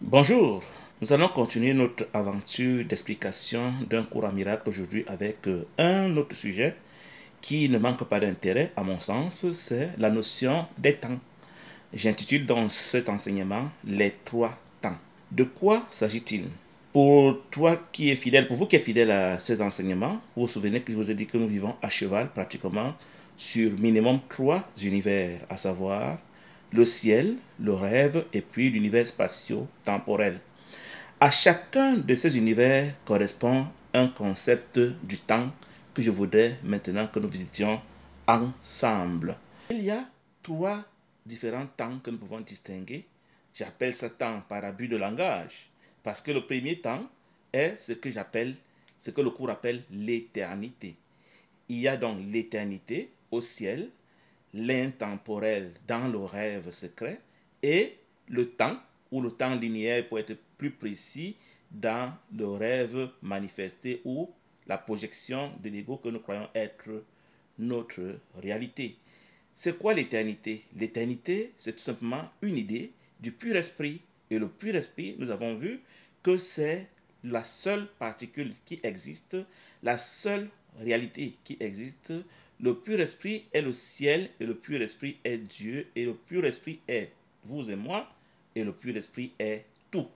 Bonjour, nous allons continuer notre aventure d'explication d'un cours en miracle aujourd'hui avec un autre sujet qui ne manque pas d'intérêt à mon sens, c'est la notion des temps. J'intitule donc cet enseignement les trois temps. De quoi s'agit-il? Pour toi qui es fidèle, pour vous qui êtes fidèle à ces enseignements, vous vous souvenez que je vous ai dit que nous vivons à cheval pratiquement sur minimum trois univers, à savoir le ciel, le rêve et puis l'univers spatio-temporel. À chacun de ces univers correspond un concept du temps que je voudrais maintenant que nous visitions ensemble. Il y a trois différents temps que nous pouvons distinguer. J'appelle ça temps par abus de langage parce que le premier temps est ce que le cours appelle l'éternité. Il y a donc l'éternité au ciel, l'intemporel dans le rêve secret et le temps, ou le temps linéaire pour être plus précis, dans le rêve manifesté ou la projection de l'ego que nous croyons être notre réalité. C'est quoi l'éternité? L'éternité, c'est tout simplement une idée du pur esprit. Et le pur esprit, nous avons vu que c'est la seule particule qui existe, la seule réalité qui existe. Le pur esprit est le ciel et le pur esprit est Dieu et le pur esprit est vous et moi et le pur esprit est tout.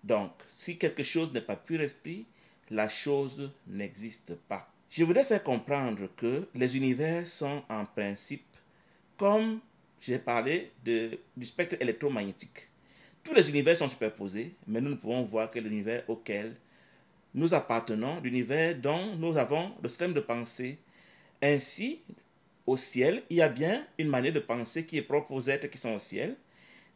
Donc, si quelque chose n'est pas pur esprit, la chose n'existe pas. Je voudrais faire comprendre que les univers sont en principe comme j'ai parlé du spectre électromagnétique. Tous les univers sont superposés, mais nous ne pouvons voir que l'univers auquel nous appartenons, l'univers dont nous avons le système de pensée. Ainsi, au ciel, il y a bien une manière de penser qui est propre aux êtres qui sont au ciel.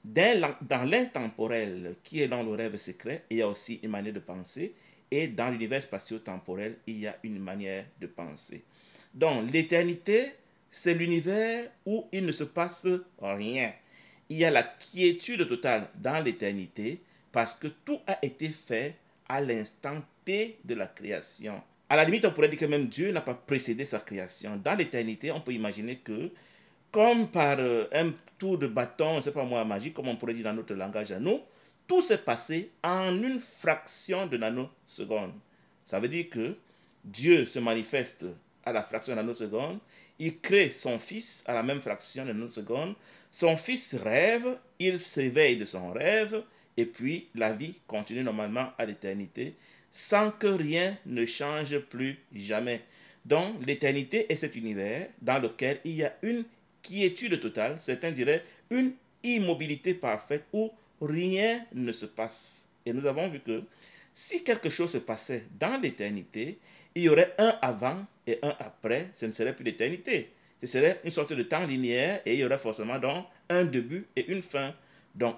Dans l'intemporel, qui est dans le rêve secret, il y a aussi une manière de penser. Et dans l'univers spatio-temporel, il y a une manière de penser. Donc, l'éternité, c'est l'univers où il ne se passe rien. Il y a la quiétude totale dans l'éternité parce que tout a été fait à l'instant T de la création. À la limite, on pourrait dire que même Dieu n'a pas précédé sa création. Dans l'éternité, on peut imaginer que, comme par un tour de bâton, je ne sais pas moi, magique, comme on pourrait dire dans notre langage à nous, tout s'est passé en une fraction de nanoseconde. Ça veut dire que Dieu se manifeste à la fraction de nanoseconde, il crée son fils à la même fraction de nanoseconde, son fils rêve, il s'éveille de son rêve, et puis la vie continue normalement à l'éternité, sans que rien ne change plus jamais. Donc l'éternité est cet univers dans lequel il y a une quiétude totale, certains diraient une immobilité parfaite où rien ne se passe. Et nous avons vu que si quelque chose se passait dans l'éternité, il y aurait un avant et un après, ce ne serait plus l'éternité. Ce serait une sorte de temps linéaire et il y aurait forcément donc un début et une fin. Donc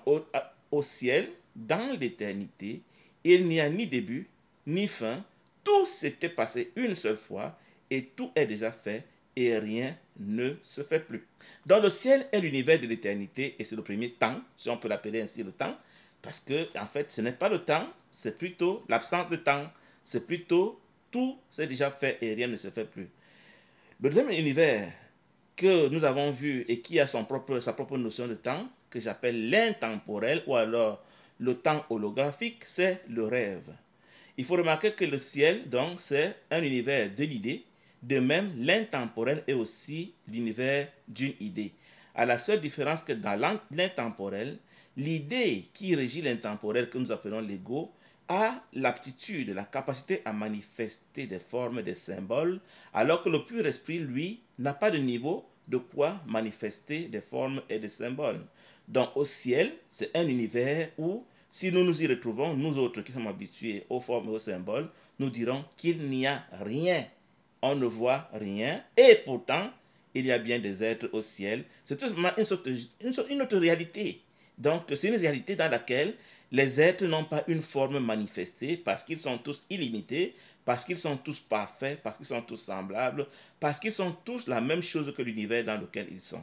au ciel, dans l'éternité, il n'y a ni début ni fin. Tout s'était passé une seule fois et tout est déjà fait et rien ne se fait plus. Donc le ciel est l'univers de l'éternité et c'est le premier temps, si on peut l'appeler ainsi le temps, parce que en fait ce n'est pas le temps, c'est plutôt l'absence de temps, c'est plutôt tout c'est déjà fait et rien ne se fait plus. Le deuxième univers que nous avons vu et qui a sa propre notion de temps, que j'appelle l'intemporel ou alors le temps holographique, c'est le rêve. Il faut remarquer que le ciel, donc, c'est un univers de l'idée. De même, l'intemporel est aussi l'univers d'une idée. À la seule différence que dans l'intemporel, l'idée qui régit l'intemporel, que nous appelons l'ego, a l'aptitude, la capacité à manifester des formes, des symboles, alors que le pur esprit, lui, n'a pas de niveau de quoi manifester des formes et des symboles. Donc au ciel, c'est un univers où, si nous nous y retrouvons, nous autres qui sommes habitués aux formes et aux symboles, nous dirons qu'il n'y a rien. On ne voit rien et pourtant, il y a bien des êtres au ciel. C'est tout simplement une autre réalité. Donc c'est une réalité dans laquelle les êtres n'ont pas une forme manifestée parce qu'ils sont tous illimités, parce qu'ils sont tous parfaits, parce qu'ils sont tous semblables, parce qu'ils sont tous la même chose que l'univers dans lequel ils sont.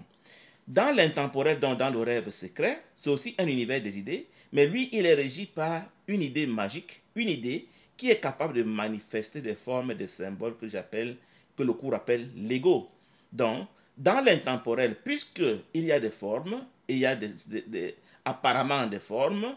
Dans l'intemporel, dans le rêve secret, c'est aussi un univers des idées, mais lui, il est régi par une idée magique, une idée qui est capable de manifester des formes et des symboles que le cours appelle l'ego. Donc, dans l'intemporel, puisqu'il y a des formes, il y a apparemment des formes,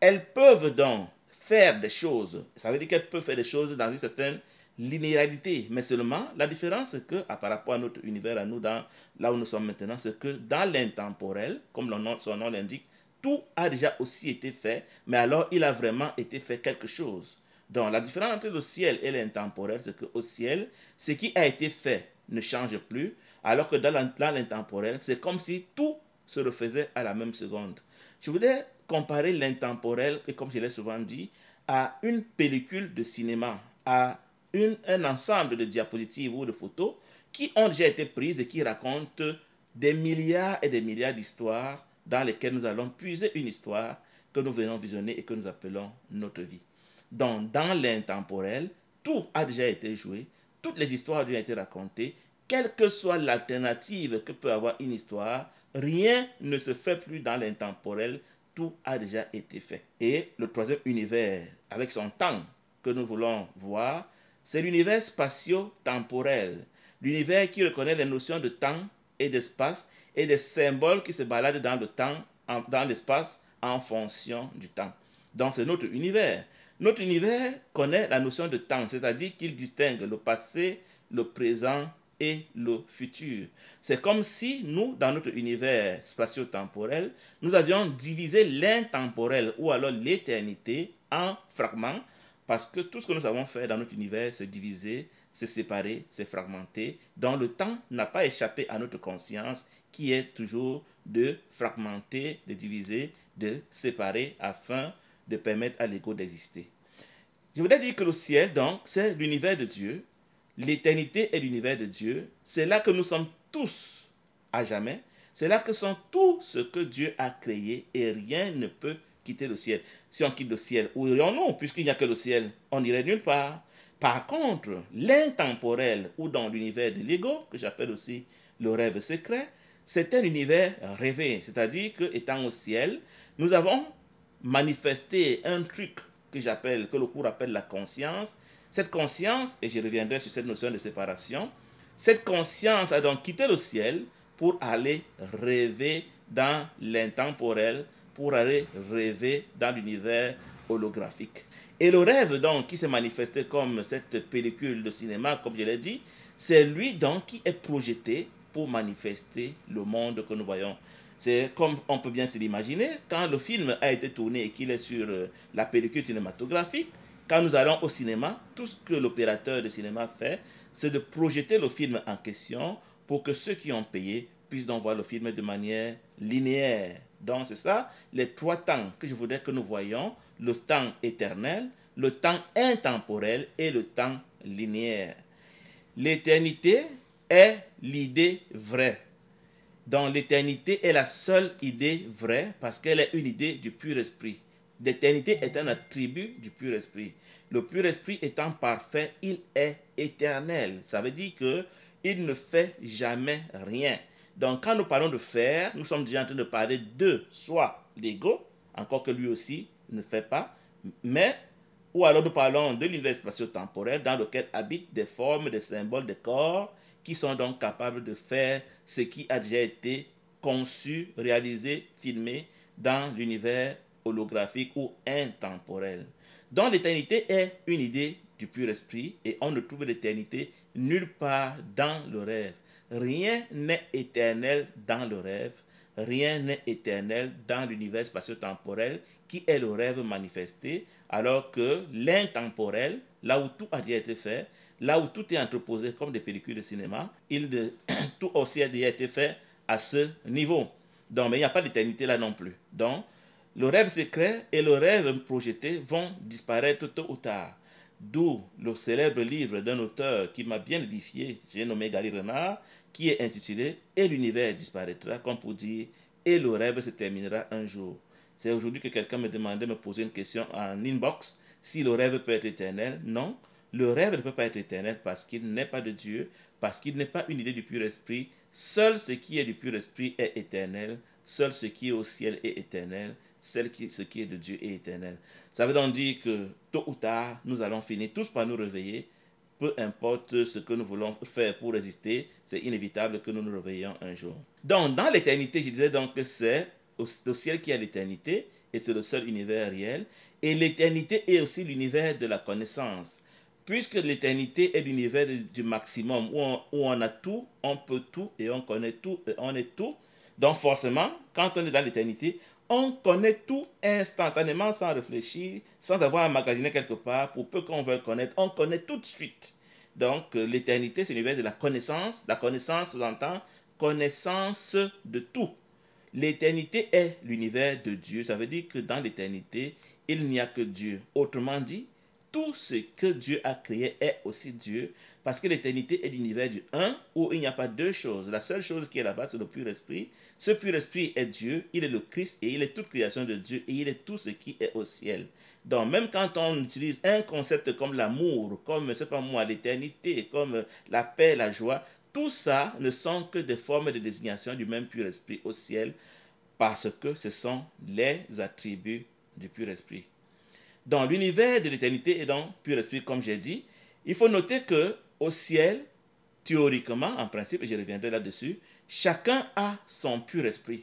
elles peuvent donc faire des choses. Ça veut dire qu'elles peuvent faire des choses dans une certaine linéarité. Mais seulement, la différence, c'est que, par rapport à notre univers, à nous, là où nous sommes maintenant, c'est que dans l'intemporel, comme son nom l'indique, tout a déjà aussi été fait, mais alors il a vraiment été fait quelque chose. Donc, la différence entre le ciel et l'intemporel, c'est qu'au ciel, ce qui a été fait ne change plus, alors que dans l'intemporel, c'est comme si tout se refaisait à la même seconde. Je voulais comparer l'intemporel, et comme je l'ai souvent dit, à une pellicule de cinéma, à un ensemble de diapositives ou de photos qui ont déjà été prises et qui racontent des milliards et des milliards d'histoires dans lesquelles nous allons puiser une histoire que nous venons visionner et que nous appelons notre vie. Donc, dans l'intemporel, tout a déjà été joué, toutes les histoires ont déjà été racontées, quelle que soit l'alternative que peut avoir une histoire, rien ne se fait plus dans l'intemporel, tout a déjà été fait. Et le troisième univers, avec son temps que nous voulons voir, c'est l'univers spatio-temporel, l'univers qui reconnaît les notions de temps et d'espace et des symboles qui se baladent dans le temps, dans l'espace en fonction du temps. Donc c'est notre univers. Notre univers connaît la notion de temps, c'est-à-dire qu'il distingue le passé, le présent et le futur. C'est comme si nous, dans notre univers spatio-temporel, nous avions divisé l'intemporel ou alors l'éternité en fragments, parce que tout ce que nous avons fait dans notre univers, c'est diviser, c'est séparer, c'est fragmenter. Donc le temps n'a pas échappé à notre conscience qui est toujours de fragmenter, de diviser, de séparer afin de permettre à l'ego d'exister. Je voudrais dire que le ciel, donc, c'est l'univers de Dieu. L'éternité est l'univers de Dieu. C'est là que nous sommes tous à jamais. C'est là que sont tout ce que Dieu a créé et rien ne peut quitter le ciel. Si on quitte le ciel, où irions-nous? Puisqu'il n'y a que le ciel, on n'irait nulle part. Par contre, l'intemporel ou dans l'univers de l'ego, que j'appelle aussi le rêve secret, c'est un univers rêvé. C'est-à-dire que, étant au ciel, nous avons manifesté un truc que le cours appelle la conscience. Cette conscience, et je reviendrai sur cette notion de séparation, cette conscience a donc quitté le ciel pour aller rêver dans l'intemporel, pour aller rêver dans l'univers holographique. Et le rêve donc qui s'est manifesté comme cette pellicule de cinéma, comme je l'ai dit, c'est lui donc qui est projeté pour manifester le monde que nous voyons. C'est comme on peut bien se l'imaginer, quand le film a été tourné et qu'il est sur la pellicule cinématographique, quand nous allons au cinéma, tout ce que l'opérateur de cinéma fait, c'est de projeter le film en question pour que ceux qui ont payé puissent donc voir le film de manière linéaire. Donc c'est ça, les trois temps que je voudrais que nous voyions, le temps éternel, le temps intemporel et le temps linéaire. L'éternité est l'idée vraie. Donc l'éternité est la seule idée vraie parce qu'elle est une idée du pur esprit. L'éternité est un attribut du pur esprit. Le pur esprit étant parfait, il est éternel. Ça veut dire qu'il ne fait jamais rien. Donc quand nous parlons de faire, nous sommes déjà en train de parler de soit l'ego, encore que lui aussi ne fait pas, mais ou alors nous parlons de l'univers spatio-temporel dans lequel habitent des formes, des symboles, des corps qui sont donc capables de faire ce qui a déjà été conçu, réalisé, filmé dans l'univers holographique ou intemporel. Donc l'éternité est une idée du pur esprit et on ne trouve l'éternité nulle part dans le rêve. Rien n'est éternel dans le rêve, rien n'est éternel dans l'univers spatio-temporel qui est le rêve manifesté, alors que l'intemporel, là où tout a déjà été fait, là où tout est entreposé comme des pellicules de cinéma, tout aussi a déjà été fait à ce niveau. Donc, mais il n'y a pas d'éternité là non plus. Donc, le rêve secret et le rêve projeté vont disparaître tôt ou tard. D'où le célèbre livre d'un auteur qui m'a bien édifié, j'ai nommé Gary Renard, qui est intitulé « Et l'univers disparaîtra », comme pour dire « Et le rêve se terminera un jour ». C'est aujourd'hui que quelqu'un me demandait, me poser une question en inbox, si le rêve peut être éternel. Non, le rêve ne peut pas être éternel parce qu'il n'est pas de Dieu, parce qu'il n'est pas une idée du pur esprit. Seul ce qui est du pur esprit est éternel, seul ce qui est au ciel est éternel, ce qui est de Dieu est éternel. Ça veut donc dire que tôt ou tard, nous allons finir tous par nous réveiller. Peu importe ce que nous voulons faire pour résister, c'est inévitable que nous nous réveillions un jour. Donc, dans l'éternité, je disais donc que c'est le ciel qui a l'éternité et c'est le seul univers réel. Et l'éternité est aussi l'univers de la connaissance. Puisque l'éternité est l'univers du maximum, où on a tout, on peut tout, et on connaît tout, et on est tout. Donc forcément, quand on est dans l'éternité, on connaît tout instantanément, sans réfléchir, sans avoir à magasiner quelque part, pour peu qu'on veuille connaître, on connaît tout de suite. Donc l'éternité, c'est l'univers de la connaissance. La connaissance sous-entend connaissance de tout. L'éternité est l'univers de Dieu. Ça veut dire que dans l'éternité, il n'y a que Dieu. Autrement dit, tout ce que Dieu a créé est aussi Dieu, parce que l'éternité est l'univers du un, où il n'y a pas deux choses. La seule chose qui est là-bas, c'est le pur esprit. Ce pur esprit est Dieu, il est le Christ, et il est toute création de Dieu, et il est tout ce qui est au ciel. Donc, même quand on utilise un concept comme l'amour, comme, c'est pas moi, l'éternité, comme la paix, la joie, tout ça ne sont que des formes de désignation du même pur esprit au ciel, parce que ce sont les attributs du pur esprit. Dans l'univers de l'éternité et dans pur esprit, comme j'ai dit, il faut noter que au ciel, théoriquement, en principe, et je reviendrai là-dessus, chacun a son pur esprit.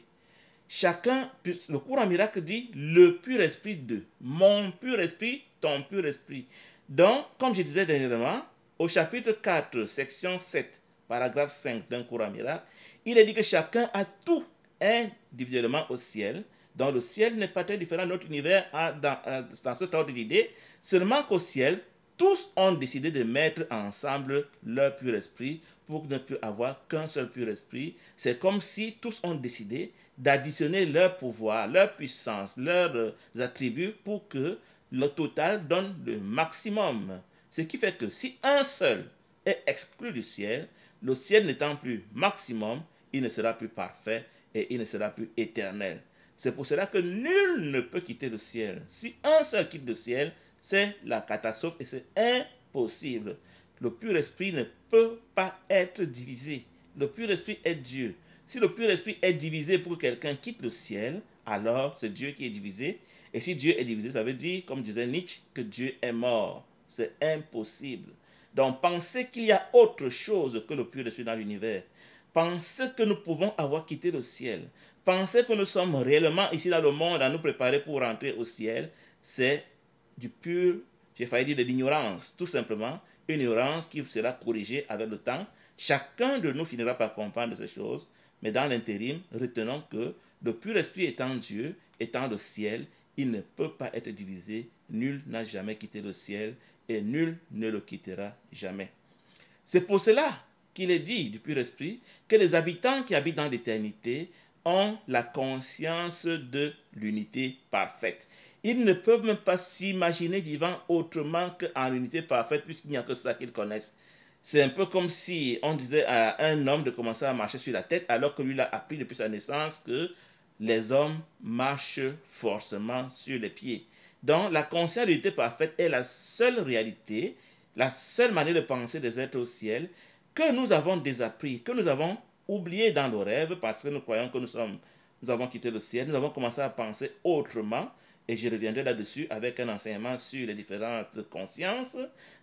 Chacun, le courant miracle dit le pur esprit de mon pur esprit, ton pur esprit. Donc, comme je disais dernièrement, au chapitre 4, section 7, paragraphe 5 d'un courant miracle, il est dit que chacun a tout individuellement au ciel. Donc le ciel n'est pas très différent de notre univers dans cet ordre d'idée, seulement qu'au ciel, tous ont décidé de mettre ensemble leur pur esprit pour ne plus avoir qu'un seul pur esprit. C'est comme si tous ont décidé d'additionner leur pouvoir, leur puissance, leurs attributs pour que le total donne le maximum. Ce qui fait que si un seul est exclu du ciel, le ciel n'étant plus maximum, il ne sera plus parfait et il ne sera plus éternel. C'est pour cela que nul ne peut quitter le ciel. Si un seul quitte le ciel, c'est la catastrophe et c'est impossible. Le pur esprit ne peut pas être divisé. Le pur esprit est Dieu. Si le pur esprit est divisé pour que quelqu'un quitte le ciel, alors c'est Dieu qui est divisé. Et si Dieu est divisé, ça veut dire, comme disait Nietzsche, que Dieu est mort. C'est impossible. Donc penser qu'il y a autre chose que le pur esprit dans l'univers, penser que nous pouvons avoir quitté le ciel, penser que nous sommes réellement ici dans le monde à nous préparer pour rentrer au ciel, c'est du pur, j'ai failli dire de l'ignorance, tout simplement, une ignorance qui sera corrigée avec le temps. Chacun de nous finira par comprendre ces choses, mais dans l'intérim, retenons que le pur esprit étant Dieu, étant le ciel, il ne peut pas être divisé, nul n'a jamais quitté le ciel et nul ne le quittera jamais. C'est pour cela qu'il est dit du pur esprit que les habitants qui habitent dans l'éternité ont la conscience de l'unité parfaite. Ils ne peuvent même pas s'imaginer vivant autrement qu'en unité parfaite puisqu'il n'y a que ça qu'ils connaissent. C'est un peu comme si on disait à un homme de commencer à marcher sur la tête alors que lui a appris depuis sa naissance que les hommes marchent forcément sur les pieds. Donc la conscience de l'unité parfaite est la seule réalité, la seule manière de penser des êtres au ciel que nous avons désappris, que nous avons oublié dans nos rêves parce que nous croyons que nous avons quitté le ciel, nous avons commencé à penser autrement et je reviendrai là-dessus avec un enseignement sur les différentes consciences.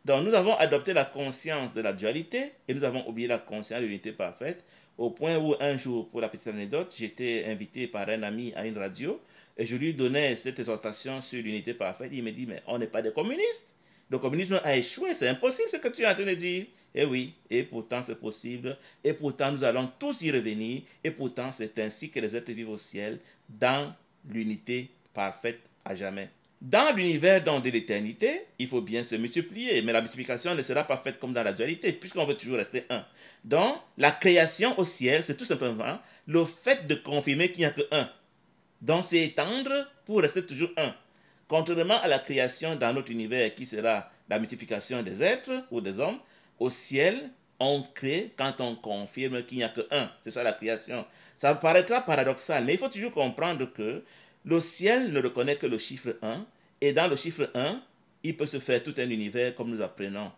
Donc nous avons adopté la conscience de la dualité et nous avons oublié la conscience de l'unité parfaite au point où un jour, pour la petite anecdote, j'étais invité par un ami à une radio et je lui donnais cette exhortation sur l'unité parfaite. Il me dit, mais on n'est pas des communistes. Le communisme a échoué, c'est impossible ce que tu es en train de dire. Eh oui, et pourtant c'est possible, et pourtant nous allons tous y revenir, et pourtant c'est ainsi que les êtres vivent au ciel, dans l'unité parfaite à jamais. Dans l'univers de l'éternité, il faut bien se multiplier, mais la multiplication ne sera pas faite comme dans la dualité, puisqu'on veut toujours rester un. Donc, la création au ciel, c'est tout simplement le fait de confirmer qu'il n'y a que un. Donc, c'est étendre pour rester toujours un. Contrairement à la création dans notre univers qui sera la multiplication des êtres ou des hommes, au ciel, on crée quand on confirme qu'il n'y a que un. C'est ça la création. Ça paraîtra paradoxal, mais il faut toujours comprendre que le ciel ne reconnaît que le chiffre 1, et dans le chiffre 1, il peut se faire tout un univers comme nous apprenons.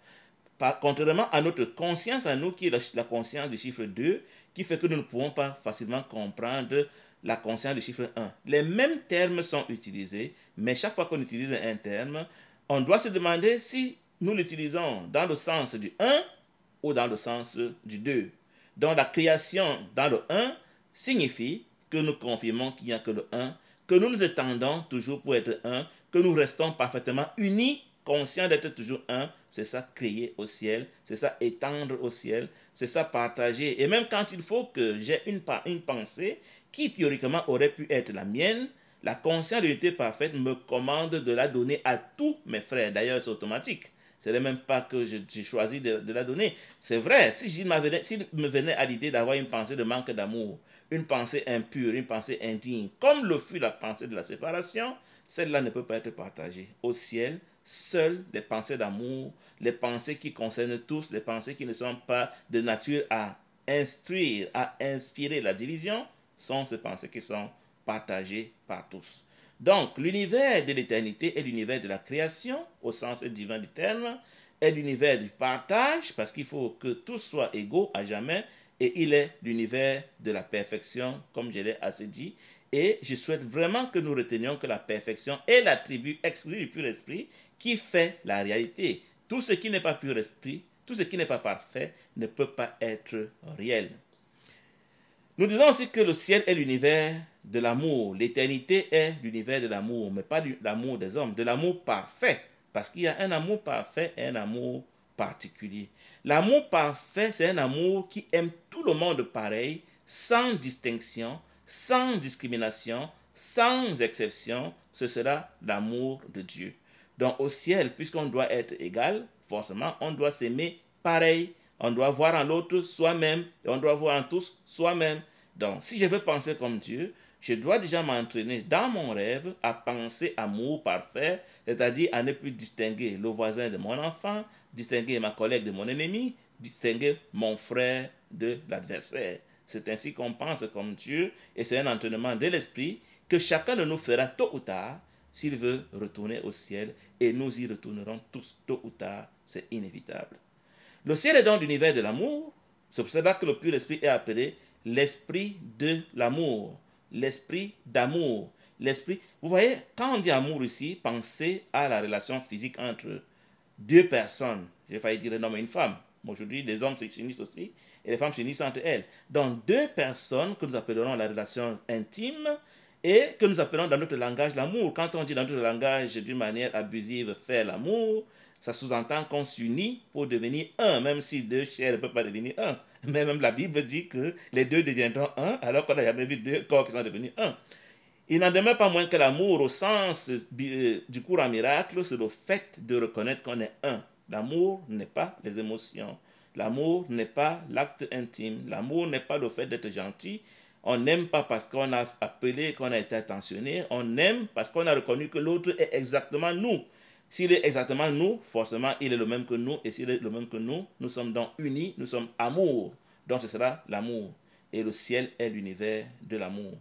Contrairement à notre conscience, à nous qui est la conscience du chiffre 2, qui fait que nous ne pouvons pas facilement comprendre la conscience du chiffre 1. Les mêmes termes sont utilisés, mais chaque fois qu'on utilise un terme, on doit se demander si nous l'utilisons dans le sens du 1 ou dans le sens du 2. Donc la création dans le 1 signifie que nous confirmons qu'il n'y a que le 1, que nous nous étendons toujours pour être un, que nous restons parfaitement unis, conscients d'être toujours un, c'est ça créer au ciel, c'est ça étendre au ciel, c'est ça partager. Et même quand il faut que j'ai une pensée qui théoriquement aurait pu être la mienne, la conscience d'unité parfaite me commande de la donner à tous mes frères. D'ailleurs, c'est automatique. Ce n'est même pas que j'ai choisi de la donner. C'est vrai, s'il me venait à l'idée d'avoir une pensée de manque d'amour, une pensée impure, une pensée indigne, comme le fut la pensée de la séparation, celle-là ne peut pas être partagée. Au ciel, seules les pensées d'amour, les pensées qui concernent tous, les pensées qui ne sont pas de nature à instruire, à inspirer la division, sont ces pensées qui sont partagées par tous. Donc, l'univers de l'éternité est l'univers de la création, au sens divin du terme, est l'univers du partage, parce qu'il faut que tous soient égaux à jamais, et il est l'univers de la perfection, comme je l'ai assez dit. Et je souhaite vraiment que nous retenions que la perfection est l'attribut exclusif du pur esprit qui fait la réalité. Tout ce qui n'est pas pur esprit, tout ce qui n'est pas parfait, ne peut pas être réel. Nous disons aussi que le ciel est l'univers de l'amour. L'éternité est l'univers de l'amour, mais pas de l'amour des hommes, de l'amour parfait. Parce qu'il y a un amour parfait et un amour particulier. L'amour parfait, c'est un amour qui aime tout le monde pareil, sans distinction, sans discrimination, sans exception. Ce sera l'amour de Dieu. Donc au ciel, puisqu'on doit être égal, forcément, on doit s'aimer pareil. On doit voir en l'autre soi-même et on doit voir en tous soi-même. Donc, si je veux penser comme Dieu, je dois déjà m'entraîner dans mon rêve à penser amour parfait, c'est-à-dire à ne plus distinguer le voisin de mon enfant, distinguer ma collègue de mon ennemi, distinguer mon frère de l'adversaire. C'est ainsi qu'on pense comme Dieu et c'est un entraînement de l'esprit que chacun de nous fera tôt ou tard s'il veut retourner au ciel et nous y retournerons tous tôt ou tard, c'est inévitable. Le ciel est donc l'univers de l'amour. C'est pour cela que le pur esprit est appelé l'esprit de l'amour. L'esprit d'amour. L'esprit. Vous voyez, quand on dit amour ici, pensez à la relation physique entre deux personnes. J'ai failli dire un homme et une femme. Aujourd'hui, les hommes s'unissent aussi et les femmes s'unissent entre elles. Donc, deux personnes que nous appellerons la relation intime et que nous appelons dans notre langage l'amour. Quand on dit dans notre langage d'une manière abusive faire l'amour, ça sous-entend qu'on s'unit pour devenir un, même si deux chairs ne peuvent pas devenir un. Mais même la Bible dit que les deux deviendront un, alors qu'on n'a jamais vu deux corps qui sont devenus un. Il n'en demeure pas moins que l'amour, au sens du cours en miracle, c'est le fait de reconnaître qu'on est un. L'amour n'est pas les émotions. L'amour n'est pas l'acte intime. L'amour n'est pas le fait d'être gentil. On n'aime pas parce qu'on a appelé, qu'on a été attentionné. On aime parce qu'on a reconnu que l'autre est exactement nous. S'il est exactement nous, forcément, il est le même que nous. Et s'il est le même que nous sommes donc unis, nous sommes amour. Donc ce sera l'amour. Et le ciel est l'univers de l'amour.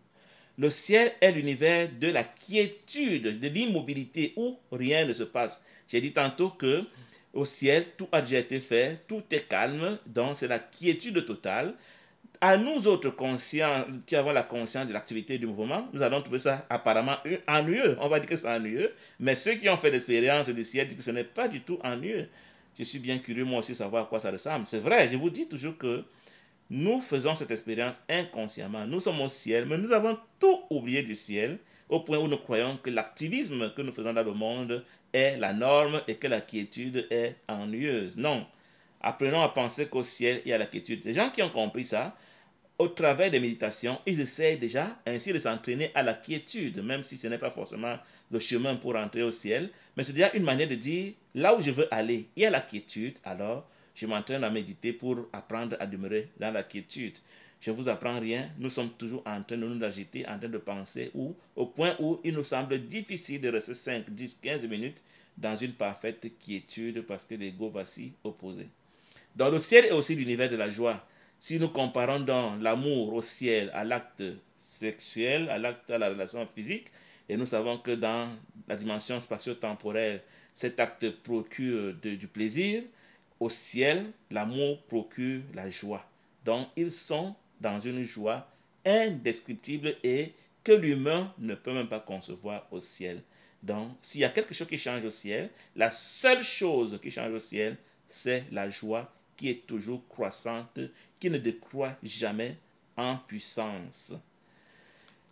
Le ciel est l'univers de la quiétude, de l'immobilité où rien ne se passe. J'ai dit tantôt que au ciel, tout a déjà été fait, tout est calme, donc c'est la quiétude totale. À nous autres conscients, qui avons la conscience de l'activité du mouvement, nous allons trouver ça apparemment ennuyeux. On va dire que c'est ennuyeux, mais ceux qui ont fait l'expérience du ciel disent que ce n'est pas du tout ennuyeux. Je suis bien curieux moi aussi de savoir à quoi ça ressemble. C'est vrai, je vous dis toujours que nous faisons cette expérience inconsciemment. Nous sommes au ciel, mais nous avons tout oublié du ciel, au point où nous croyons que l'activisme que nous faisons dans le monde est la norme et que la quiétude est ennuyeuse. Non. Apprenons à penser qu'au ciel, il y a la quiétude. Les gens qui ont compris ça, au travers des méditations, ils essayent déjà ainsi de s'entraîner à la quiétude, même si ce n'est pas forcément le chemin pour entrer au ciel, mais c'est déjà une manière de dire, là où je veux aller, il y a la quiétude, alors je m'entraîne à méditer pour apprendre à demeurer dans la quiétude. Je ne vous apprends rien, nous sommes toujours en train de nous agiter, en train de penser, au point où il nous semble difficile de rester 5, 10, 15 minutes dans une parfaite quiétude parce que l'ego va s'y opposer. Dans le ciel est aussi l'univers de la joie. Si nous comparons donc l'amour au ciel à l'acte sexuel, à la relation physique, et nous savons que dans la dimension spatio-temporelle, cet acte procure du plaisir, au ciel, l'amour procure la joie. Donc, ils sont dans une joie indescriptible et que l'humain ne peut même pas concevoir au ciel. Donc, s'il y a quelque chose qui change au ciel, la seule chose qui change au ciel, c'est la joie qui est toujours croissante, qui ne décroît jamais en puissance.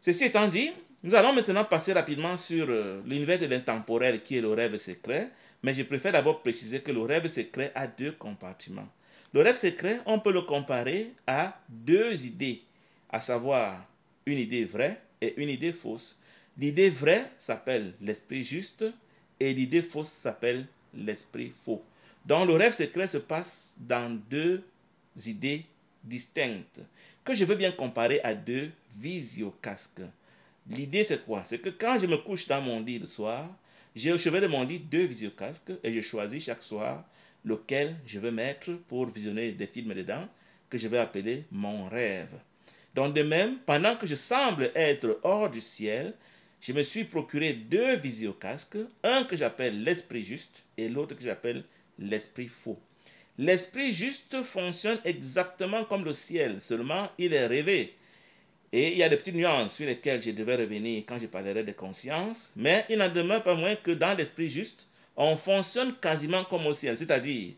Ceci étant dit, Nous allons maintenant passer rapidement sur l'univers de l'intemporel qui est le rêve secret, mais je préfère d'abord préciser que le rêve secret a deux compartiments. Le rêve secret, on peut le comparer à deux idées, à savoir une idée vraie et une idée fausse. L'idée vraie s'appelle l'esprit juste et l'idée fausse s'appelle l'esprit faux. Donc le rêve secret se passe dans deux idées distinctes que je veux bien comparer à deux visiocasques. L'idée c'est quoi? C'est que quand je me couche dans mon lit le soir, j'ai au chevet de mon lit deux visiocasques et je choisis chaque soir lequel je veux mettre pour visionner des films dedans que je vais appeler mon rêve. Donc de même, pendant que je semble être hors du ciel, je me suis procuré deux visiocasques, un que j'appelle l'esprit juste et l'autre que j'appelle l'esprit faux. L'esprit juste fonctionne exactement comme le ciel, seulement il est rêvé. Et il y a des petites nuances sur lesquelles je devais revenir quand je parlerai de conscience, mais il n'en demeure pas moins que dans l'esprit juste, on fonctionne quasiment comme au ciel, c'est-à-dire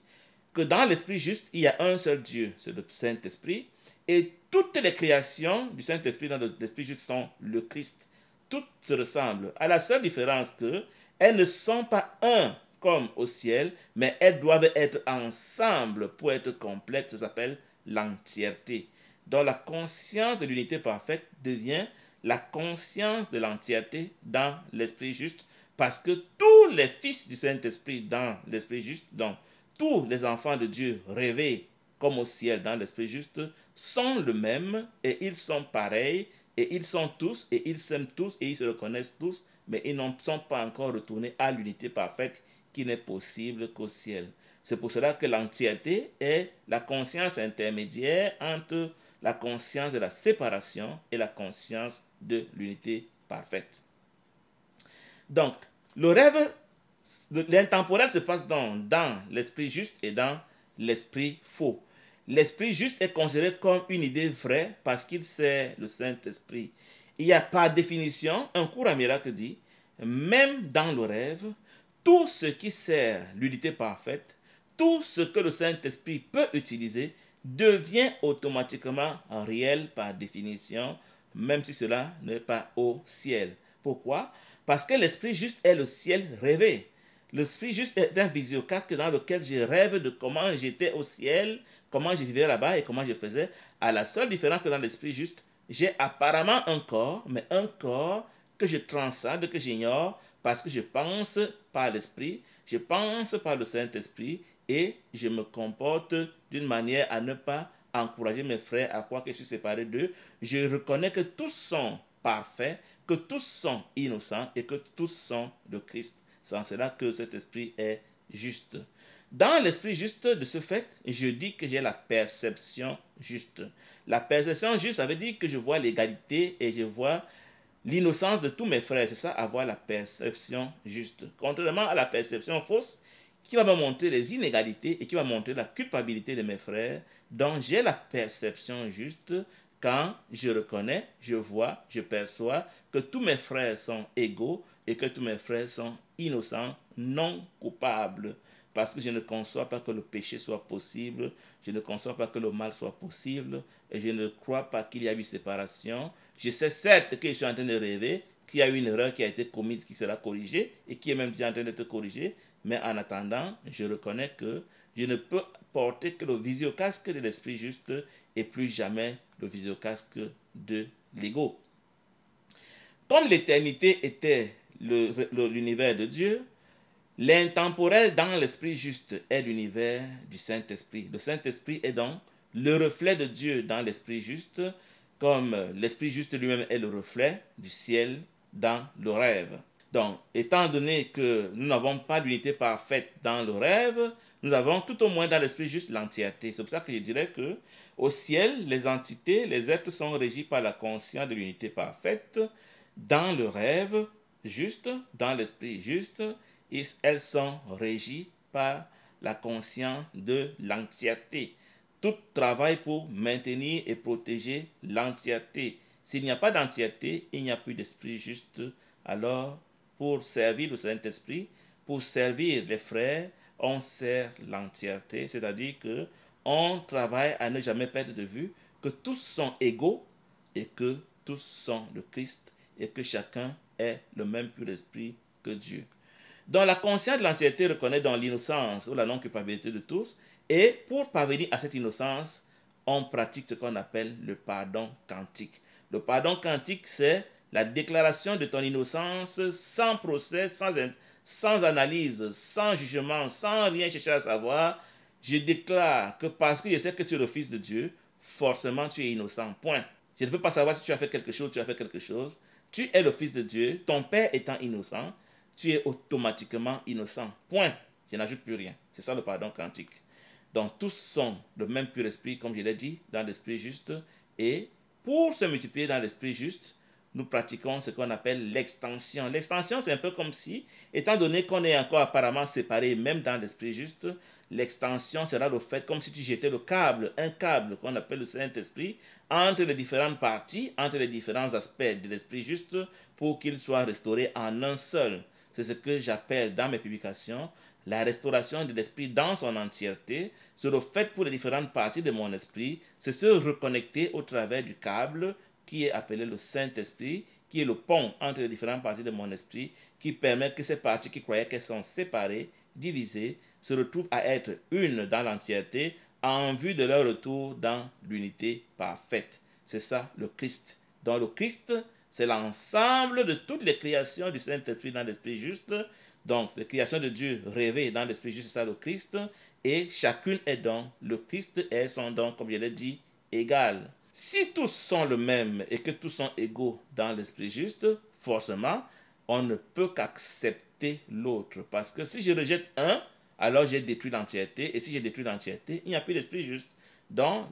que dans l'esprit juste, il y a un seul Dieu, c'est le Saint-Esprit, et toutes les créations du Saint-Esprit dans l'esprit juste sont le Christ. Toutes se ressemblent, à la seule différence que elles ne sont pas un comme au ciel, mais elles doivent être ensemble pour être complètes, ça s'appelle l'entièreté. Donc la conscience de l'unité parfaite devient la conscience de l'entièreté dans l'esprit juste, parce que tous les fils du Saint-Esprit dans l'esprit juste, donc tous les enfants de Dieu rêvés comme au ciel dans l'esprit juste, sont le même et ils sont pareils et ils sont tous et ils s'aiment tous et ils se reconnaissent tous, mais ils ne sont pas encore retournés à l'unité parfaite qui n'est possible qu'au ciel. C'est pour cela que l'entièreté est la conscience intermédiaire entre la conscience de la séparation et la conscience de l'unité parfaite. Donc, le rêve, l'intemporel se passe donc dans l'esprit juste et dans l'esprit faux. L'esprit juste est considéré comme une idée vraie parce qu'il sert le Saint-Esprit. Il y a par définition, un cours à miracle dit, même dans le rêve, tout ce qui sert l'unité parfaite, tout ce que le Saint-Esprit peut utiliser, devient automatiquement réel par définition, même si cela n'est pas au ciel. Pourquoi? Parce que l'esprit juste est le ciel rêvé. L'esprit juste est un visiocasque dans lequel je rêve de comment j'étais au ciel, comment je vivais là-bas et comment je faisais. À la seule différence que dans l'esprit juste, j'ai apparemment un corps, mais un corps que je transcende, que j'ignore, parce que je pense par l'esprit, je pense par le Saint-Esprit et je me comporte d'une manière à ne pas encourager mes frères à croire que je suis séparé d'eux. Je reconnais que tous sont parfaits, que tous sont innocents et que tous sont de Christ. C'est en cela que cet esprit est juste. Dans l'esprit juste, de ce fait, je dis que j'ai la perception juste. La perception juste, ça veut dire que je vois l'égalité et je vois l'innocence de tous mes frères. C'est ça, avoir la perception juste. Contrairement à la perception fausse, qui va me montrer les inégalités et qui va montrer la culpabilité de mes frères. Donc j'ai la perception juste quand je reconnais, je vois, je perçois que tous mes frères sont égaux et que tous mes frères sont innocents, non coupables. Parce que je ne conçois pas que le péché soit possible, je ne conçois pas que le mal soit possible, et je ne crois pas qu'il y a eu séparation. Je sais certes que je suis en train de rêver, qu'il y a eu une erreur qui a été commise, qui sera corrigée, et qui est même déjà en train d'être corrigée, mais en attendant, je reconnais que je ne peux porter que le visiocasque de l'esprit juste et plus jamais le visiocasque de l'ego. Comme l'éternité était l'univers de Dieu, l'intemporel dans l'esprit juste est l'univers du Saint-Esprit. Le Saint-Esprit est donc le reflet de Dieu dans l'esprit juste, comme l'esprit juste lui-même est le reflet du ciel dans le rêve. Donc, étant donné que nous n'avons pas d'unité parfaite dans le rêve, nous avons tout au moins dans l'esprit juste l'entièreté. C'est pour ça que je dirais que au ciel, les entités, les êtres sont régis par la conscience de l'unité parfaite. Dans le rêve juste, dans l'esprit juste, elles sont régies par la conscience de l'entièreté. Tout travail pour maintenir et protéger l'entièreté. S'il n'y a pas d'entièreté, il n'y a plus d'esprit juste. Alors, pour servir le Saint-Esprit, pour servir les frères, on sert l'entièreté, c'est-à-dire que on travaille à ne jamais perdre de vue que tous sont égaux et que tous sont de Christ et que chacun est le même pur esprit que Dieu. Donc la conscience de l'entièreté reconnaît dans l'innocence ou la non-culpabilité de tous, et pour parvenir à cette innocence, on pratique ce qu'on appelle le pardon quantique. Le pardon quantique, c'est la déclaration de ton innocence sans procès, sans analyse, sans jugement, sans rien chercher à savoir. Je déclare que parce que je sais que tu es le Fils de Dieu, forcément tu es innocent. Point. Je ne veux pas savoir si tu as fait quelque chose, tu as fait quelque chose. Tu es le Fils de Dieu, ton Père étant innocent, tu es automatiquement innocent. Point. Je n'ajoute plus rien. C'est ça le pardon quantique. Donc tous sont le même pur esprit, comme je l'ai dit, dans l'esprit juste. Et pour se multiplier dans l'esprit juste, nous pratiquons ce qu'on appelle l'extension. L'extension, c'est un peu comme si, étant donné qu'on est encore apparemment séparés, même dans l'esprit juste, l'extension sera le fait comme si tu jetais le câble, un câble qu'on appelle le Saint-Esprit, entre les différentes parties, entre les différents aspects de l'esprit juste, pour qu'il soit restauré en un seul. C'est ce que j'appelle dans mes publications la restauration de l'esprit dans son entièreté. C'est le fait pour les différentes parties de mon esprit, c'est se reconnecter au travers du câble qui est appelé le Saint-Esprit, qui est le pont entre les différentes parties de mon esprit, qui permet que ces parties qui croyaient qu'elles sont séparées, divisées, se retrouvent à être une dans l'entièreté en vue de leur retour dans l'unité parfaite. C'est ça le Christ. Donc le Christ, c'est l'ensemble de toutes les créations du Saint-Esprit dans l'Esprit juste. Donc les créations de Dieu rêvées dans l'Esprit juste, c'est ça le Christ. Et chacune est donc le Christ et son don, comme je l'ai dit, égal. Si tous sont le même et que tous sont égaux dans l'Esprit juste, forcément, on ne peut qu'accepter l'autre. Parce que si je rejette un, alors j'ai détruit l'entièreté. Et si j'ai détruit l'entièreté, il n'y a plus d'esprit juste. Donc,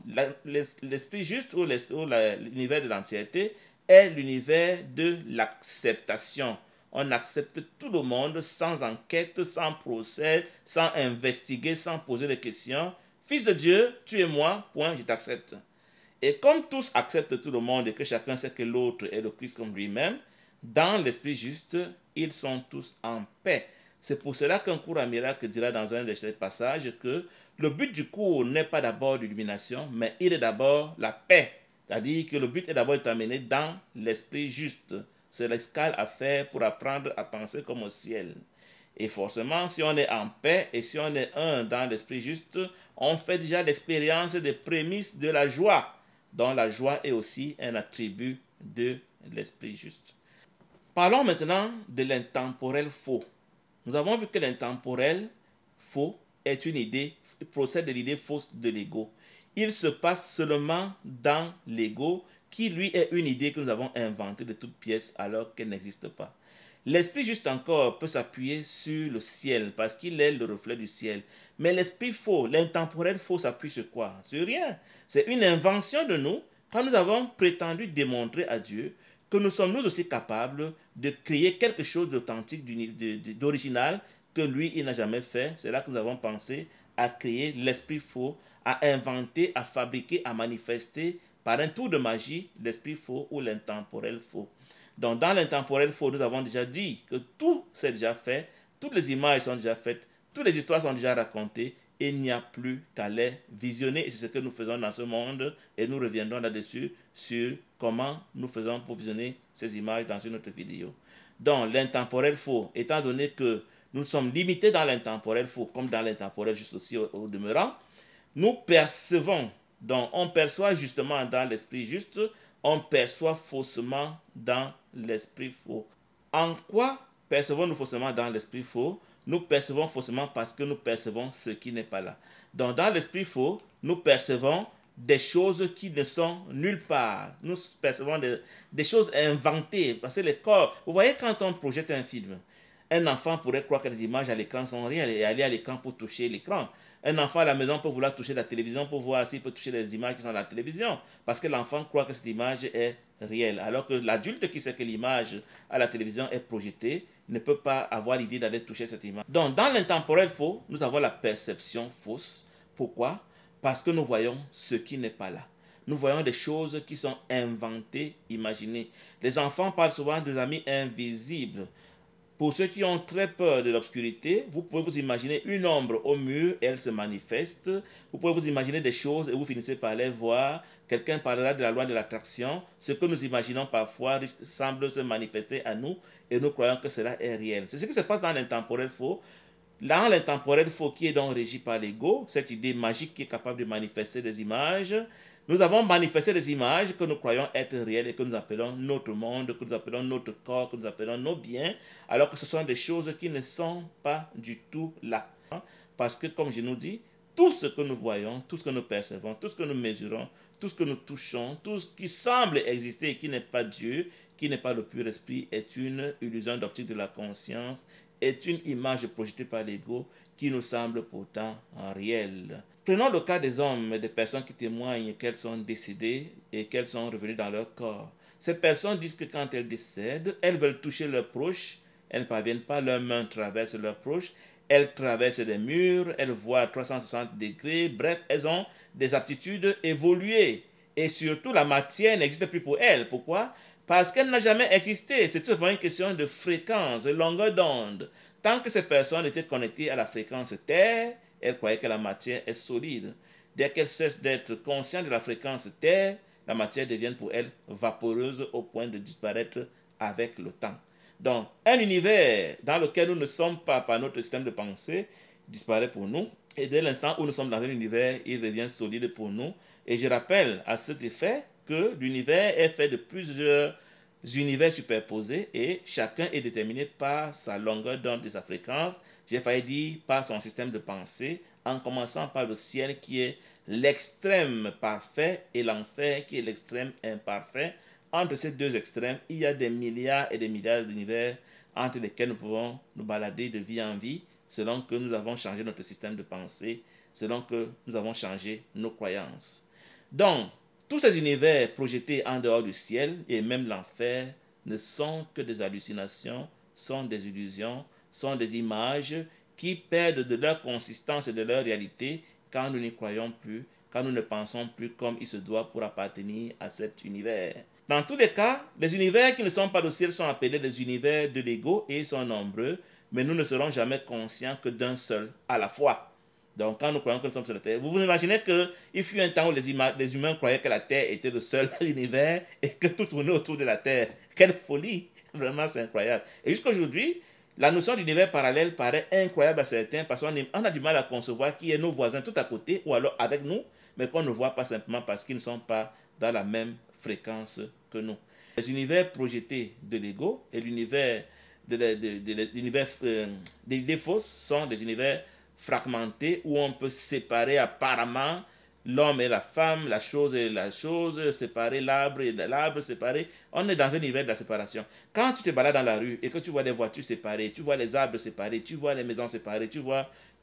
l'esprit juste ou l'univers de l'entièreté est l'univers de l'acceptation. On accepte tout le monde sans enquête, sans procès, sans investiguer, sans poser de questions. Fils de Dieu, tu es moi, point, je t'accepte. Et comme tous acceptent tout le monde et que chacun sait que l'autre est le Christ comme lui-même, dans l'esprit juste, ils sont tous en paix. C'est pour cela qu'un cours à miracle dira dans un de ces passages que le but du cours n'est pas d'abord l'illumination, mais il est d'abord la paix. C'est-à-dire que le but est d'abord de t'amener dans l'esprit juste. C'est l'escale à faire pour apprendre à penser comme au ciel. Et forcément, si on est en paix et si on est un dans l'esprit juste, on fait déjà l'expérience des prémices de la joie, dont la joie est aussi un attribut de l'esprit juste. Parlons maintenant de l'intemporel faux. Nous avons vu que l'intemporel faux est une idée, procède de l'idée fausse de l'ego. Il se passe seulement dans l'ego, qui lui est une idée que nous avons inventée de toutes pièces alors qu'elle n'existe pas. L'esprit juste encore peut s'appuyer sur le ciel parce qu'il est le reflet du ciel. Mais l'esprit faux, l'intemporel faux s'appuie sur quoi? Sur rien. C'est une invention de nous quand nous avons prétendu démontrer à Dieu que nous sommes nous aussi capables de créer quelque chose d'authentique, d'original que lui, il n'a jamais fait. C'est là que nous avons pensé à créer l'esprit faux, à inventer, à fabriquer, à manifester par un tour de magie l'esprit faux ou l'intemporel faux. Donc dans l'intemporel faux, nous avons déjà dit que tout s'est déjà fait, toutes les images sont déjà faites, toutes les histoires sont déjà racontées, et il n'y a plus qu'à les visionner. Et c'est ce que nous faisons dans ce monde, et nous reviendrons là-dessus sur comment nous faisons pour visionner ces images dans une autre vidéo. Donc l'intemporel faux, étant donné que nous sommes limités dans l'intemporel faux, comme dans l'intemporel juste aussi au demeurant, nous percevons, donc on perçoit justement dans l'esprit juste, on perçoit faussement dans l'esprit faux. En quoi percevons-nous faussement dans l'esprit faux? Nous percevons faussement parce que nous percevons ce qui n'est pas là. Donc dans l'esprit faux, nous percevons des choses qui ne sont nulle part. Nous percevons des choses inventées. Parce que les corps, vous voyez quand on projette un film, un enfant pourrait croire que les images à l'écran sont réelles et aller à l'écran pour toucher l'écran. Un enfant à la maison peut vouloir toucher la télévision pour voir s'il peut toucher les images qui sont à la télévision. Parce que l'enfant croit que cette image est réelle. Alors que l'adulte qui sait que l'image à la télévision est projetée ne peut pas avoir l'idée d'aller toucher cette image. Donc dans l'intemporel faux, nous avons la perception fausse. Pourquoi? Parce que nous voyons ce qui n'est pas là. Nous voyons des choses qui sont inventées, imaginées. Les enfants parlent souvent des amis invisibles. Pour ceux qui ont très peur de l'obscurité, vous pouvez vous imaginer une ombre au mur, elle se manifeste. Vous pouvez vous imaginer des choses et vous finissez par les voir. Quelqu'un parlera de la loi de l'attraction. Ce que nous imaginons parfois semble se manifester à nous et nous croyons que cela est réel. C'est ce qui se passe dans l'intemporel faux. Dans l'intemporel faux qui est donc régi par l'ego, cette idée magique qui est capable de manifester des images, nous avons manifesté des images que nous croyons être réelles et que nous appelons notre monde, que nous appelons notre corps, que nous appelons nos biens, alors que ce sont des choses qui ne sont pas du tout là. Parce que, comme je nous dis, tout ce que nous voyons, tout ce que nous percevons, tout ce que nous mesurons, tout ce que nous touchons, tout ce qui semble exister et qui n'est pas Dieu, qui n'est pas le pur esprit, est une illusion d'optique de la conscience, est une image projetée par l'ego qui nous semble pourtant réelle. Prenons le cas des hommes et des personnes qui témoignent qu'elles sont décédées et qu'elles sont revenues dans leur corps. Ces personnes disent que quand elles décèdent, elles veulent toucher leurs proches, elles ne parviennent pas, leurs mains traversent leurs proches, elles traversent des murs, elles voient à 360 degrés, bref, elles ont des aptitudes évoluées. Et surtout, la matière n'existe plus pour elles. Pourquoi? Parce qu'elle n'a jamais existé. C'est tout simplement une question de fréquence, de longueur d'onde. Tant que ces personnes étaient connectées à la fréquence Terre, elles croyaient que la matière est solide. Dès qu'elles cessent d'être conscientes de la fréquence Terre, la matière devient pour elles vaporeuse au point de disparaître avec le temps. Donc, un univers dans lequel nous ne sommes pas par notre système de pensée disparaît pour nous. Et dès l'instant où nous sommes dans un univers, il devient solide pour nous. Et je rappelle à cet effet que l'univers est fait de plusieurs univers superposés et chacun est déterminé par sa longueur d'onde et sa fréquence. J'ai failli dire par son système de pensée, en commençant par le ciel qui est l'extrême parfait et l'enfer qui est l'extrême imparfait. Entre ces deux extrêmes, il y a des milliards et des milliards d'univers entre lesquels nous pouvons nous balader de vie en vie selon que nous avons changé notre système de pensée, selon que nous avons changé nos croyances. Donc, tous ces univers projetés en dehors du ciel et même l'enfer ne sont que des hallucinations, sont des illusions, sont des images qui perdent de leur consistance et de leur réalité quand nous n'y croyons plus, quand nous ne pensons plus comme il se doit pour appartenir à cet univers. Dans tous les cas, les univers qui ne sont pas du ciel sont appelés des univers de l'ego et ils sont nombreux, mais nous ne serons jamais conscients que d'un seul à la fois. Donc, quand nous croyons que nous sommes sur la Terre, vous vous imaginez qu'il fut un temps où les humains croyaient que la Terre était le seul univers et que tout tournait autour de la Terre. Quelle folie! Vraiment, c'est incroyable. Et jusqu'à aujourd'hui, la notion d'univers parallèle paraît incroyable à certains parce qu'on a du mal à concevoir qui est nos voisins tout à côté ou alors avec nous, mais qu'on ne voit pas simplement parce qu'ils ne sont pas dans la même fréquence que nous. Les univers projetés de l'ego et l'univers des idées fausses sont des univers fragmentés où on peut séparer apparemment l'homme et la femme, la chose et la chose, séparer l'arbre et l'arbre, séparer. On est dans un univers de la séparation. Quand tu te balades dans la rue et que tu vois des voitures séparées, tu vois les arbres séparés, tu vois les maisons séparées, tu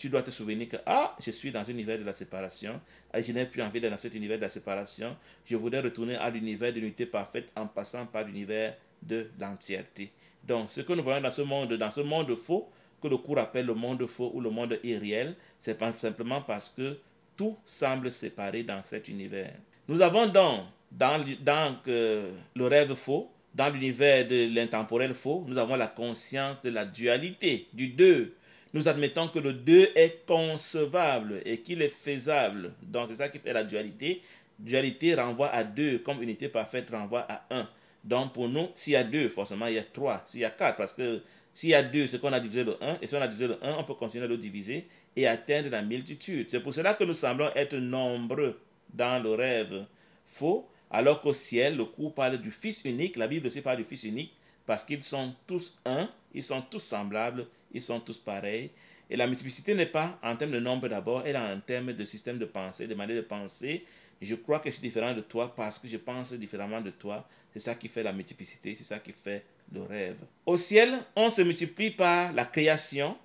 dois te souvenir que je suis dans un univers de la séparation et je n'ai plus envie d'être dans cet univers de la séparation. Je voudrais retourner à l'univers de l'unité parfaite en passant par l'univers de l'entièreté. Donc, ce que nous voyons dans ce monde faux, que le cours appelle le monde faux ou le monde irréel, c'est pas simplement parce que tout semble séparé dans cet univers. Nous avons donc, dans le rêve faux, dans l'univers de l'intemporel faux, nous avons la conscience de la dualité, du deux. Nous admettons que le deux est concevable et qu'il est faisable. Donc c'est ça qui fait la dualité. Dualité renvoie à deux, comme unité parfaite renvoie à un. Donc pour nous, s'il y a deux, forcément il y a trois. S'il y a quatre, parce que s'il y a deux, c'est qu'on a divisé le 1. Et si on a divisé le 1, on peut continuer à le diviser et atteindre la multitude. C'est pour cela que nous semblons être nombreux dans le rêve faux, alors qu'au ciel, le cours parle du Fils unique. La Bible aussi parle du Fils unique parce qu'ils sont tous un, ils sont tous semblables, ils sont tous pareils. Et la multiplicité n'est pas en termes de nombre d'abord, elle est en termes de système de pensée, de manière de penser. Je crois que je suis différent de toi parce que je pense différemment de toi. C'est ça qui fait la multiplicité, c'est ça qui fait le rêve. Au ciel, on se multiplie par la création.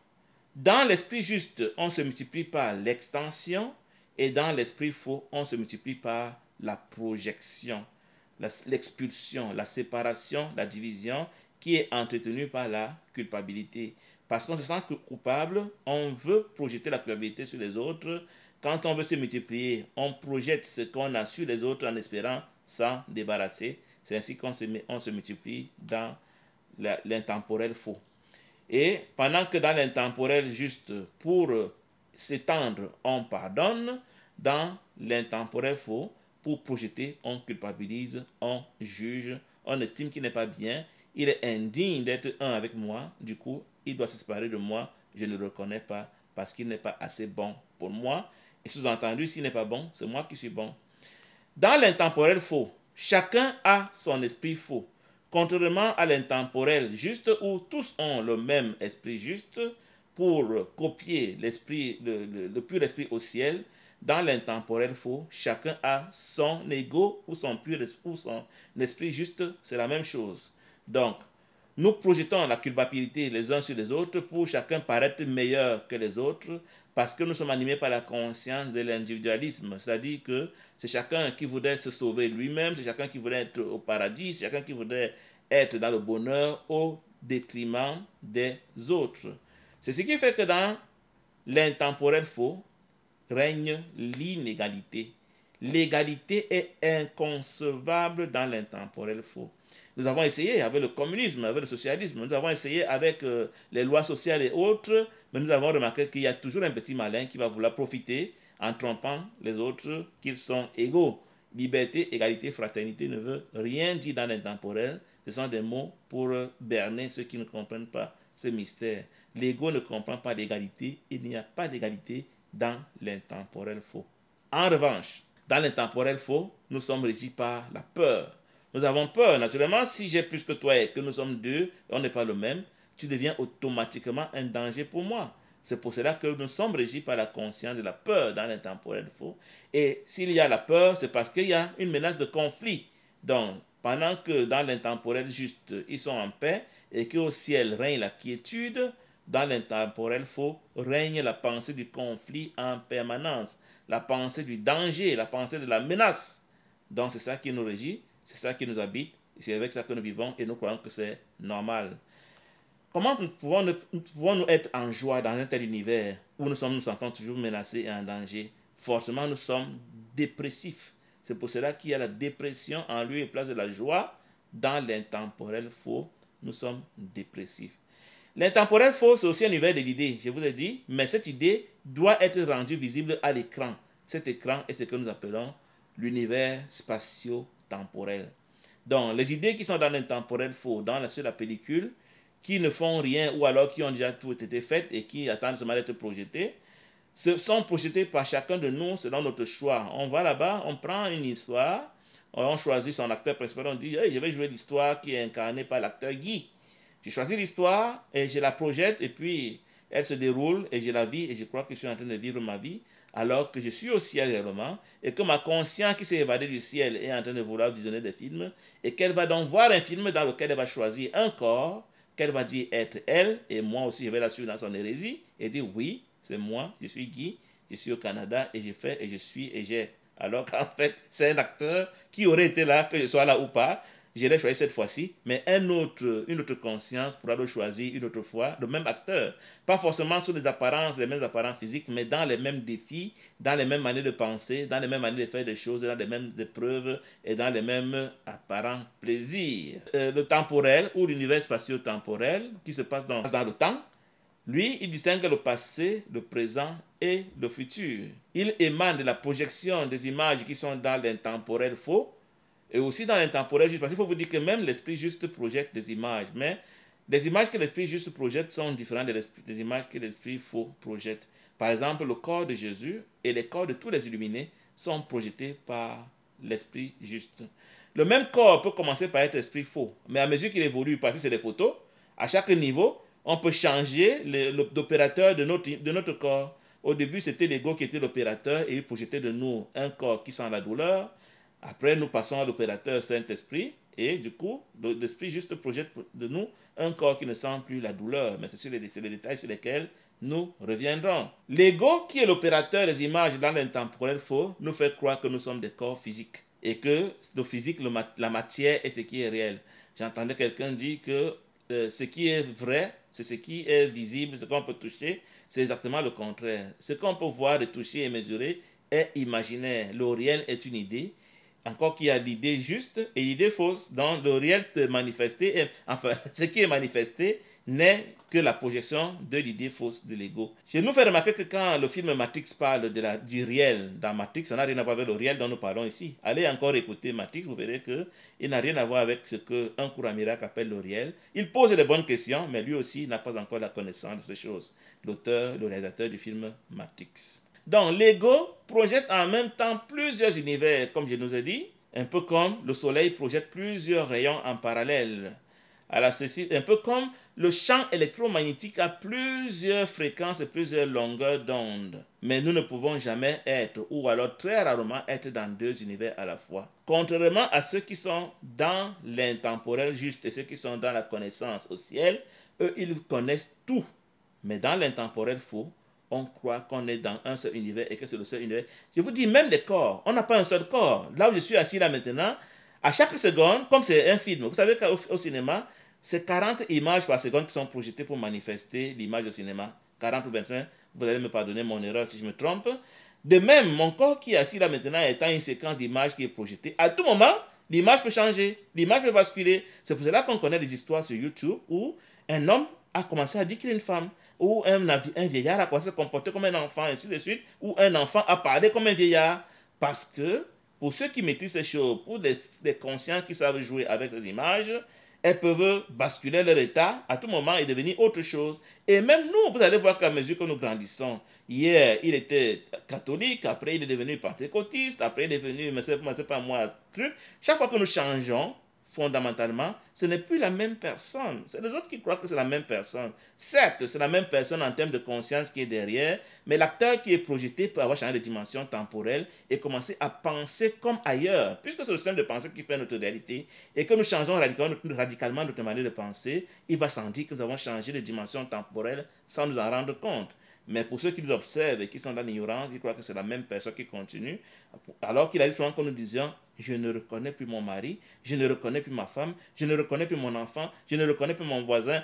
Dans l'esprit juste, on se multiplie par l'extension. Et dans l'esprit faux, on se multiplie par la projection, l'expulsion, la séparation, la division qui est entretenue par la culpabilité. Parce qu'on se sent coupable, on veut projeter la culpabilité sur les autres. Quand on veut se multiplier, on projette ce qu'on a sur les autres en espérant s'en débarrasser. C'est ainsi qu'on se multiplie dans l'intemporel faux. Et pendant que dans l'intemporel juste, pour s'étendre, on pardonne, dans l'intemporel faux, pour projeter, on culpabilise, on juge, on estime qu'il n'est pas bien, il est indigne d'être un avec moi, du coup, il doit se séparer de moi, je ne le reconnais pas parce qu'il n'est pas assez bon pour moi. Et sous-entendu, s'il n'est pas bon, c'est moi qui suis bon. Dans l'intemporel faux, chacun a son esprit faux. Contrairement à l'intemporel juste où tous ont le même esprit juste pour copier l'esprit, le pur esprit au ciel, dans l'intemporel faux, chacun a son ego ou son pur esprit, ou son esprit juste, c'est la même chose. Donc, nous projetons la culpabilité les uns sur les autres pour chacun paraître meilleur que les autres parce que nous sommes animés par la conscience de l'individualisme. C'est-à-dire que c'est chacun qui voudrait se sauver lui-même, c'est chacun qui voudrait être au paradis, c'est chacun qui voudrait être dans le bonheur au détriment des autres. C'est ce qui fait que dans l'intemporel faux règne l'inégalité. L'égalité est inconcevable dans l'intemporel faux. Nous avons essayé avec le communisme, avec le socialisme, nous avons essayé avec les lois sociales et autres, mais nous avons remarqué qu'il y a toujours un petit malin qui va vouloir profiter en trompant les autres qu'ils sont égaux. Liberté, égalité, fraternité ne veut rien dire dans l'intemporel. Ce sont des mots pour berner ceux qui ne comprennent pas ce mystère. L'ego ne comprend pas l'égalité. Il n'y a pas d'égalité dans l'intemporel faux. En revanche, dans l'intemporel faux, nous sommes régis par la peur. Nous avons peur. Naturellement, si j'ai plus que toi et que nous sommes deux, et on n'est pas le même, tu deviens automatiquement un danger pour moi. C'est pour cela que nous sommes régis par la conscience de la peur dans l'intemporel faux. Et s'il y a la peur, c'est parce qu'il y a une menace de conflit. Donc, pendant que dans l'intemporel juste, ils sont en paix et qu'au ciel règne la quiétude, dans l'intemporel faux règne la pensée du conflit en permanence, la pensée du danger, la pensée de la menace. Donc, c'est ça qui nous régit, c'est ça qui nous habite, c'est avec ça que nous vivons et nous croyons que c'est normal. Comment nous être en joie dans un tel univers où nous sentons toujours menacés et en danger? Forcément, nous sommes dépressifs. C'est pour cela qu'il y a la dépression en lieu et place de la joie. Dans l'intemporel faux, nous sommes dépressifs. L'intemporel faux, c'est aussi un univers de l'idée, je vous ai dit, mais cette idée doit être rendue visible à l'écran. Cet écran est ce que nous appelons l'univers spatio-temporel. Donc, les idées qui sont dans l'intemporel faux, sur la pellicule, qui ne font rien ou alors qui ont déjà tout été faites et qui attendent seulement d'être projetées, sont projetées par chacun de nous selon notre choix. On va là-bas, on prend une histoire, on choisit son acteur principal, on dit hey, je vais jouer l'histoire qui est incarnée par l'acteur Guy. Je choisis l'histoire et je la projette et puis elle se déroule et je la vis et je crois que je suis en train de vivre ma vie alors que je suis au ciel réellement et que ma conscience qui s'est évadée du ciel est en train de vouloir visionner des films et qu'elle va donc voir un film dans lequel elle va choisir un corps qu'elle va dire être elle et moi aussi je vais la suivre dans son hérésie et dire oui, c'est moi, je suis Guy, je suis au Canada et je fais et je suis et j'ai. Alors qu'en fait, c'est un acteur qui aurait été là, que je sois là ou pas. Je l'ai choisi cette fois-ci, mais une autre conscience pourra le choisir une autre fois, le même acteur. Pas forcément sous les mêmes apparences physiques, mais dans les mêmes défis, dans les mêmes manières de penser, dans les mêmes manières de faire des choses, dans les mêmes épreuves et dans les mêmes apparents plaisirs. Le temporel ou l'univers spatio-temporel qui se passe dans le temps, lui, il distingue le passé, le présent et le futur. Il émane de la projection des images qui sont dans l'intemporel faux et aussi dans l'intemporel juste. Parce qu'il faut vous dire que même l'esprit juste projette des images, mais les images que l'esprit juste projette sont différentes des images que l'esprit faux projette. Par exemple, le corps de Jésus et les corps de tous les illuminés sont projetés par l'esprit juste. Le même corps peut commencer par être esprit faux, mais à mesure qu'il évolue, parce que c'est des photos, à chaque niveau, on peut changer l'opérateur de notre corps. Au début, c'était l'ego qui était l'opérateur et il projetait de nous un corps qui sent la douleur. Après, nous passons à l'opérateur Saint-Esprit et du coup, l'Esprit juste projette de nous un corps qui ne sent plus la douleur. Mais c'est les détails sur lesquels nous reviendrons. L'ego, qui est l'opérateur des images dans l'intemporel faux, nous fait croire que nous sommes des corps physiques et que le physique, la matière est ce qui est réel. J'entendais quelqu'un dire que ce qui est vrai, c'est ce qui est visible, ce qu'on peut toucher, c'est exactement le contraire. Ce qu'on peut voir, toucher et mesurer est imaginaire. Le réel est une idée. encore qu'il y a l'idée juste et l'idée fausse. Donc le réel manifesté, enfin ce qui est manifesté n'est que la projection de l'idée fausse de l'ego. Je nous fais remarquer que quand le film Matrix parle du réel dans Matrix, ça n'a rien à voir avec le réel dont nous parlons ici. Allez encore écouter Matrix, vous verrez qu'il n'a rien à voir avec ce qu'un Kuramirac appelle le réel. Il pose de bonnes questions, mais lui aussi n'a pas encore la connaissance de ces choses. L'auteur, le réalisateur du film Matrix. Donc l'ego projette en même temps plusieurs univers, comme je nous ai dit, un peu comme le soleil projette plusieurs rayons en parallèle. Alors ceci, un peu comme le champ électromagnétique a plusieurs fréquences et plusieurs longueurs d'onde. Mais nous ne pouvons jamais être, ou alors très rarement être dans deux univers à la fois. Contrairement à ceux qui sont dans l'intemporel juste et ceux qui sont dans la connaissance au ciel, eux, ils connaissent tout. Mais dans l'intemporel faux, on croit qu'on est dans un seul univers et que c'est le seul univers. Je vous dis, même les corps, on n'a pas un seul corps. Là où je suis assis là maintenant, à chaque seconde, comme c'est un film, vous savez qu'au cinéma, c'est 40 images par seconde qui sont projetées pour manifester l'image au cinéma. 40 ou 25, vous allez me pardonner mon erreur si je me trompe. De même, mon corps qui est assis là maintenant étant une séquence d'images qui est projetée, à tout moment, l'image peut changer, l'image peut basculer. C'est pour cela qu'on connaît des histoires sur YouTube où un homme a commencé à dire qu'il est une femme, ou un vieillard a commencé à se comporter comme un enfant, et ainsi de suite, ou un enfant a parlé comme un vieillard. Parce que, pour ceux qui maîtrisent ces choses, pour des conscients qui savent jouer avec ces images, elles peuvent basculer leur état à tout moment et devenir autre chose. Et même nous, vous allez voir qu'à mesure que nous grandissons, hier, il était catholique, après il est devenu pentecôtiste, après il est devenu, mais c'est pas moi, truc. Chaque fois que nous changeons, fondamentalement, ce n'est plus la même personne. C'est les autres qui croient que c'est la même personne. Certes, c'est la même personne en termes de conscience qui est derrière, mais l'acteur qui est projeté peut avoir changé de dimension temporelle et commencer à penser comme ailleurs, puisque c'est le système de pensée qui fait notre réalité, et que nous changeons radicalement notre manière de penser, il va sans dire que nous avons changé de dimension temporelle sans nous en rendre compte. Mais pour ceux qui nous observent et qui sont dans l'ignorance, ils croient que c'est la même personne qui continue. Alors qu'il a dit souvent que nous disions, je ne reconnais plus mon mari, je ne reconnais plus ma femme, je ne reconnais plus mon enfant, je ne reconnais plus mon voisin.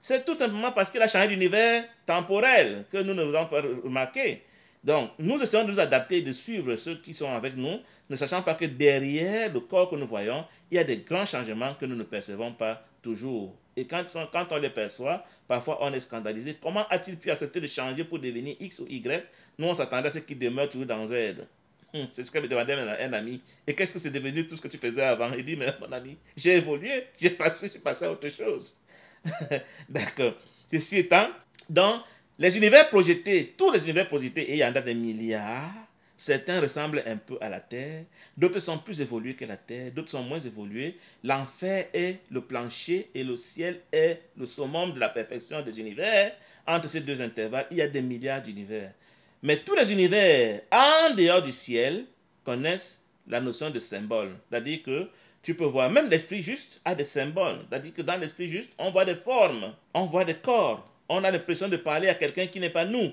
C'est tout simplement parce qu'il a changé d'univers temporel que nous ne vous avons pas remarqué. Donc, nous essayons de nous adapter et de suivre ceux qui sont avec nous, ne sachant pas que derrière le corps que nous voyons, il y a des grands changements que nous ne percevons pas toujours. Et quand on les perçoit, parfois on est scandalisé. Comment a-t-il pu accepter de changer pour devenir X ou Y? Nous, on s'attendait à ce qu'il demeure toujours dans Z. C'est ce que me demandait un ami. Et qu'est-ce que c'est devenu tout ce que tu faisais avant? Il dit, mais mon ami, j'ai évolué, j'ai passé à autre chose. D'accord. Ceci étant, dans les univers projetés, tous les univers projetés, et il y en a des milliards, certains ressemblent un peu à la Terre, d'autres sont plus évolués que la Terre, d'autres sont moins évolués. L'enfer est le plancher et le ciel est le summum de la perfection des univers. Entre ces deux intervalles, il y a des milliards d'univers. Mais tous les univers en dehors du ciel connaissent la notion de symbole. C'est-à-dire que tu peux voir, même l'esprit juste a des symboles. C'est-à-dire que dans l'esprit juste, on voit des formes, on voit des corps. On a l'impression de parler à quelqu'un qui n'est pas nous.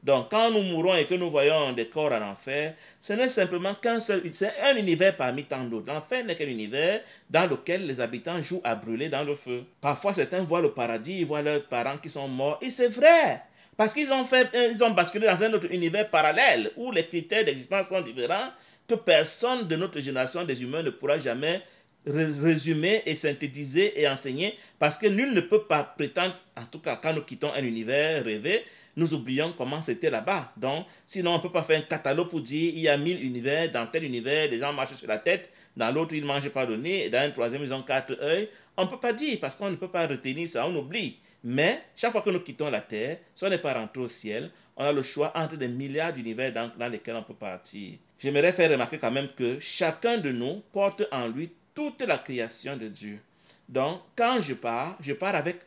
Donc, quand nous mourons et que nous voyons des corps en enfer, ce n'est simplement qu'un seul, c'est un univers parmi tant d'autres. L'enfer n'est qu'un univers dans lequel les habitants jouent à brûler dans le feu. Parfois, certains voient le paradis, ils voient leurs parents qui sont morts, et c'est vrai. Parce qu'ils ont basculé dans un autre univers parallèle où les critères d'existence sont différents, que personne de notre génération des humains ne pourra jamais résumer et synthétiser et enseigner, parce que nul ne peut pas prétendre, en tout cas quand nous quittons un univers rêvé, nous oublions comment c'était là-bas. Donc, sinon on ne peut pas faire un catalogue pour dire il y a 1000 univers, dans tel univers, les gens marchent sur la tête, dans l'autre ils ne mangent pas le nez, et dans un troisième ils ont 4 œils. On ne peut pas dire, parce qu'on ne peut pas retenir ça, on oublie. Mais, chaque fois que nous quittons la Terre, si on n'est pas rentré au ciel, on a le choix entre des milliards d'univers dans lesquels on peut partir. J'aimerais faire remarquer quand même que chacun de nous porte en lui toute la création de Dieu. Donc, quand je pars avec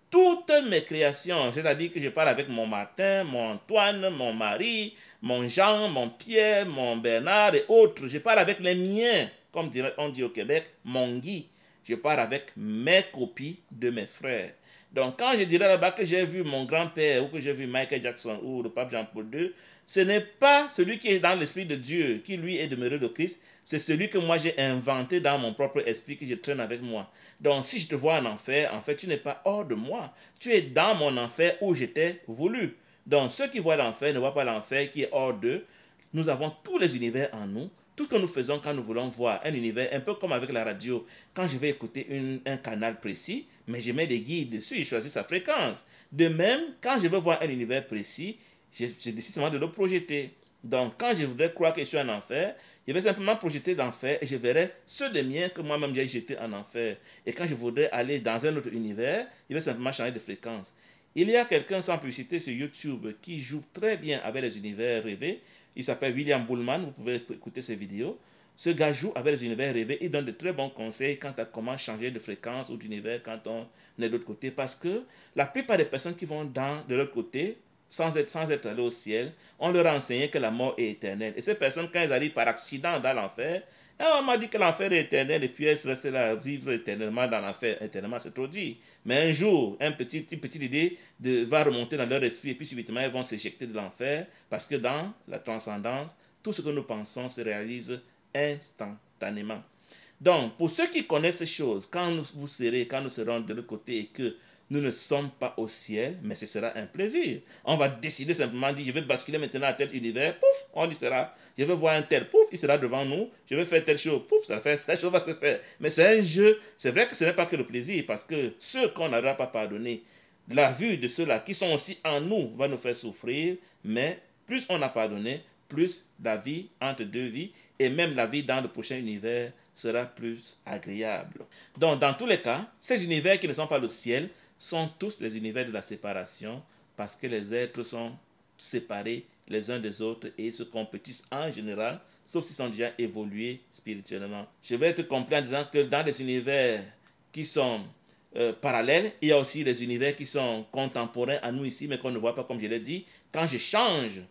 toutes mes créations, c'est-à-dire que je pars avec mon Martin, mon Antoine, mon Marie, mon Jean, mon Pierre, mon Bernard et autres. Je pars avec les miens, comme on dit au Québec, mon Guy. Je pars avec mes copies de mes frères. Donc, quand je dirais là-bas que j'ai vu mon grand-père ou que j'ai vu Michael Jackson ou le pape Jean-Paul II, ce n'est pas celui qui est dans l'esprit de Dieu, qui lui est demeuré de Christ, c'est celui que moi j'ai inventé dans mon propre esprit que je traîne avec moi. Donc, si je te vois en enfer, en fait, tu n'es pas hors de moi. Tu es dans mon enfer où j'étais voulu. Donc, ceux qui voient l'enfer ne voient pas l'enfer qui est hors d'eux. Nous avons tous les univers en nous. Tout ce que nous faisons quand nous voulons voir un univers, un peu comme avec la radio, quand je vais écouter un canal précis, mais je mets des guides dessus, je choisis sa fréquence. De même, quand je veux voir un univers précis, je décide seulement de le projeter. Donc, quand je voudrais croire que je suis en enfer, je vais simplement projeter l'enfer et je verrai ceux des miens que moi-même j'ai jetés en enfer. Et quand je voudrais aller dans un autre univers, je vais simplement changer de fréquence. Il y a quelqu'un sans publicité sur YouTube qui joue très bien avec les univers rêvés. Il s'appelle William Bullman, vous pouvez écouter ses vidéos. Ce gars joue avec les univers rêvés, il donne de très bons conseils quant à comment changer de fréquence ou d'univers quand on est de l'autre côté. Parce que la plupart des personnes qui vont de l'autre côté, sans être allées au ciel, on leur a enseigné que la mort est éternelle. Et ces personnes, quand elles arrivent par accident dans l'enfer, on m'a dit que l'enfer est éternel et puis elles restent là à vivre éternellement dans l'enfer. Éternellement, c'est trop dit. Mais un jour, une petite idée va remonter dans leur esprit et puis subitement, elles vont s'éjecter de l'enfer parce que dans la transcendance, tout ce que nous pensons se réalise instantanément. Donc, pour ceux qui connaissent ces choses, quand nous serons de l'autre côté et que nous ne sommes pas au ciel, mais ce sera un plaisir. On va décider simplement, dire, je vais basculer maintenant à tel univers, pouf, on y sera. Je vais voir un tel, pouf, il sera devant nous. Je vais faire telle chose, pouf, cette chose va se faire. Mais c'est un jeu. C'est vrai que ce n'est pas que le plaisir, parce que ceux qu'on n'aura pas pardonné, la vue de ceux-là qui sont aussi en nous va nous faire souffrir, mais plus on a pardonné, plus la vie entre deux vies, et même la vie dans le prochain univers sera plus agréable. Donc, dans tous les cas, ces univers qui ne sont pas le ciel sont tous les univers de la séparation parce que les êtres sont séparés les uns des autres et ils se compétissent en général, sauf s'ils sont déjà évolués spirituellement. Je vais être complet en disant que dans les univers qui sont parallèles, il y a aussi les univers qui sont contemporains à nous ici, mais qu'on ne voit pas comme je l'ai dit. Quand je change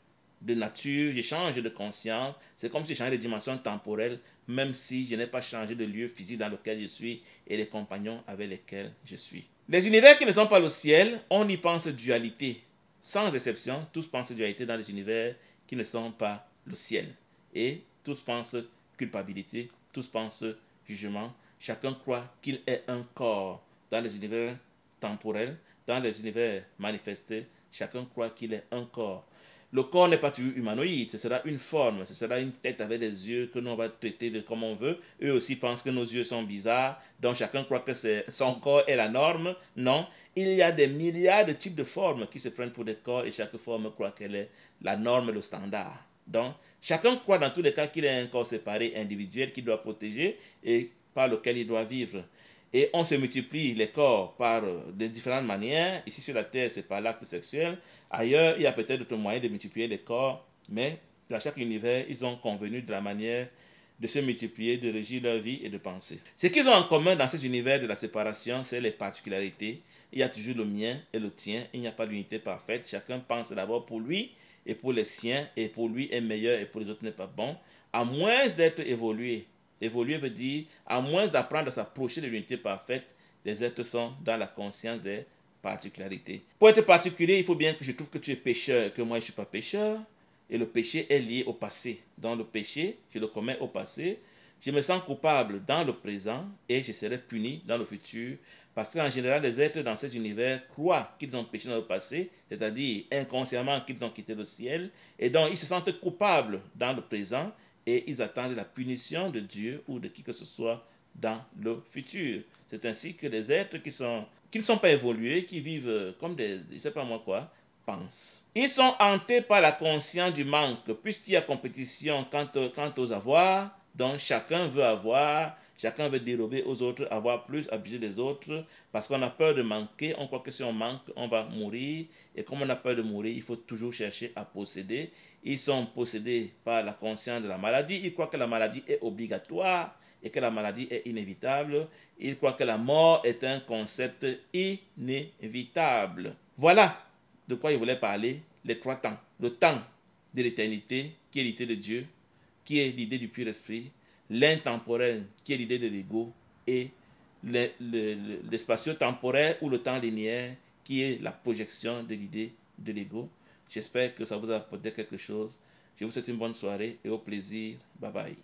de nature, je change de conscience, c'est comme si je changeais de dimension temporelle, même si je n'ai pas changé de lieu physique dans lequel je suis et les compagnons avec lesquels je suis. Les univers qui ne sont pas le ciel, on y pense dualité. Sans exception, tous pensent dualité dans les univers qui ne sont pas le ciel. Et tous pensent culpabilité, tous pensent jugement. Chacun croit qu'il est un corps dans les univers temporels, dans les univers manifestés. Chacun croit qu'il est un corps. Le corps n'est pas toujours humanoïde, ce sera une forme, ce sera une tête avec des yeux que nous on va traiter de comme on veut. Eux aussi pensent que nos yeux sont bizarres, donc chacun croit que son corps est la norme. Non, il y a des milliards de types de formes qui se prennent pour des corps et chaque forme croit qu'elle est la norme, le standard. Donc, chacun croit dans tous les cas qu'il est un corps séparé, individuel, qu'il doit protéger et par lequel il doit vivre. Et on se multiplie les corps par de différentes manières. Ici sur la terre, c'est par l'acte sexuel. Ailleurs, il y a peut-être d'autres moyens de multiplier les corps, mais dans chaque univers, ils ont convenu de la manière de se multiplier, de régir leur vie et de penser. Ce qu'ils ont en commun dans ces univers de la séparation, c'est les particularités. Il y a toujours le mien et le tien. Il n'y a pas d'unité parfaite. Chacun pense d'abord pour lui et pour les siens, et pour lui est meilleur et pour les autres n'est pas bon, à moins d'être évolué. Évoluer veut dire, à moins d'apprendre à s'approcher de l'unité parfaite, les êtres sont dans la conscience des particularités. Pour être particulier, il faut bien que je trouve que tu es pécheur, que moi je ne suis pas pécheur. Et le péché est lié au passé. Dans le péché, je le commets au passé. Je me sens coupable dans le présent et je serai puni dans le futur. Parce qu'en général, les êtres dans ces univers croient qu'ils ont péché dans le passé, c'est-à-dire inconsciemment qu'ils ont quitté le ciel. Et donc, ils se sentent coupables dans le présent et ils attendent la punition de Dieu ou de qui que ce soit dans le futur. C'est ainsi que les êtres qui ne sont pas évolués, qui vivent comme des, je ne sais pas moi quoi, pensent. Ils sont hantés par la conscience du manque, puisqu'il y a compétition quant aux avoirs, donc chacun veut avoir, chacun veut dérober aux autres, avoir plus, abuser des autres, parce qu'on a peur de manquer, on croit que si on manque, on va mourir, et comme on a peur de mourir, il faut toujours chercher à posséder. Ils sont possédés par la conscience de la maladie, ils croient que la maladie est obligatoire, et que la maladie est inévitable. Ils croient que la mort est un concept inévitable. Voilà de quoi il voulait parler, les trois temps. Le temps de l'éternité, qui est l'idée de Dieu, qui est l'idée du pur esprit, l'intemporel, qui est l'idée de l'ego, et l'espatio-temporel ou le temps linéaire, qui est la projection de l'idée de l'ego. J'espère que ça vous a apporté quelque chose. Je vous souhaite une bonne soirée et au plaisir. Bye bye.